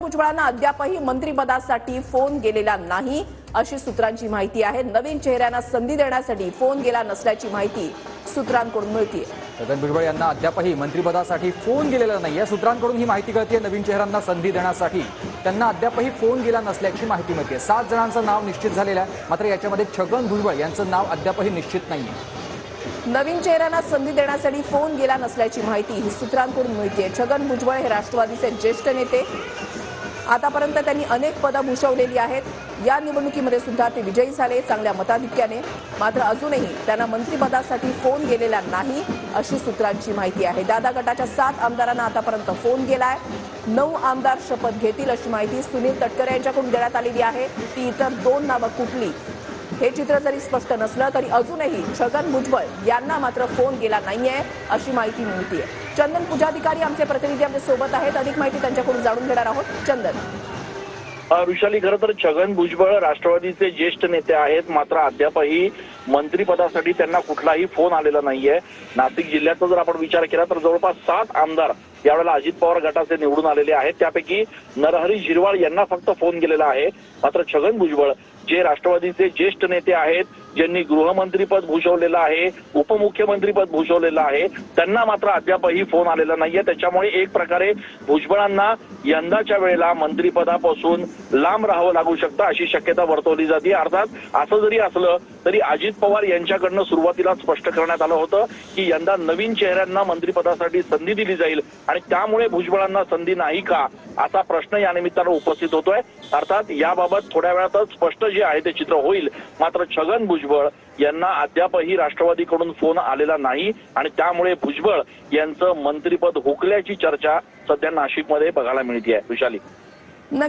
भुजबळांना अद्यापही मंत्रिपदासाठी फोन गेलेला नाही अशी सूत्रांची माहिती आहे। नवीन चेहऱ्यांना संधी देण्यासाठी फोन गेला नसल्याची माहिती सूत्रांकडून मिळते। छगन भुजबळ यांना अद्यापही मंत्रिपदासाठी फोन गेलेला नाही या सूत्रांकडून ही माहिती कळते। नवीन चेहऱ्यांना संधी देण्यासाठी त्यांना अद्यापही फोन गेला नसल्याची माहिती मिळते। 7 जणांचं नाव निश्चित झालेलं आहे, मात्र याच्यामध्ये छगन भुजबळ यांचं नाव अद्यापही निश्चित नाहीये। नवीन चेहऱ्यांना संधी देण्यासाठी फोन गेला नसल्याची माहिती ही सूत्रांकडून मिळते। छगन भुजबळ हे राष्ट्रवादीचे ज्येष्ठ नेते, आतापर्यंत त्यांनी अनेक पदं भूषवलेली आहेत। या निवडणुकीमध्ये सुद्धा ते विजयी झाले चांगल्या मताधिक्याने, मात्र अजूनही त्यांना मंत्रिपदासाठी फोन गेलेला नाही अशी सूत्रांची माहिती आहे। दादा गटाच्या 7 आमदारांना आतापर्यंत फोन गेलाय। 9 आमदार शपथ घेतील अशी माहिती सुनील तटकरे यांच्याकडून देण्यात आलेली आहे। ती इतर 2 नावं कुठली हे चित्र जरी स्पष्ट नसलं तरी अजूनही छगन भुजबळ यांना मात्र फोन गेला नाहीये अशी माहिती मिळते। चंदन पूजाधिकारी आमचे प्रतिनिधी आमच्या सोबत आहेत, अधिक माहिती त्यांच्याकडून जाणून घेणार आहोत। चंदन। ऋषाली, खरं तर छगन भुजबळ राष्ट्रवादीचे ज्येष्ठ नेते आहेत, मात्र अद्यापही मंत्रिपदासाठी त्यांना कुठलाही फोन आलेला नाहीये। नाशिक जिल्ह्याचा जर आपण विचार केला तर जवळपास 7 आमदार यावेळेला अजित पवार गटाचे निवडून आलेले आहेत। त्यापैकी नरहरी झिरवाळ यांना फक्त फोन गेलेला आहे, मात्र छगन भुजबळ जे राष्ट्रवादीचे ज्येष्ठ नेते आहेत, ज्यांनी गृहमंत्रीपद भूषवलेलं आहे, उपमुख्यमंत्रीपद भूषवलेलं आहे, त्यांना मात्र अद्यापही फोन आलेला नाहीये। त्याच्यामुळे एक प्रकारे भुजबळांना यंदाच्या वेळेला मंत्रिपदापासून लांब राहावं लागू शकतं अशी शक्यता वर्तवली जाते। अर्थात असं जरी असलं तरी अजित पवार यांच्याकडनं सुरुवातीला स्पष्ट करण्यात आलं होतं की यंदा नवीन चेहऱ्यांना मंत्रिपदासाठी संधी दिली जाईल आणि त्यामुळे भुजबळांना संधी नाही का असा प्रश्न या निमित्तानं उपस्थित होतोय। अर्थात याबाबत थोड्या वेळातच स्पष्ट जे आहे ते चित्र होईल, मात्र छगन भुजबळ यांना अद्यापही राष्ट्रवादीकडून फोन आलेला नाही आणि त्यामुळे भुजबळ यांचं मंत्रिपद हुकल्याची चर्चा सध्या नाशिकमध्ये बघायला मिळते आहे। विशाली।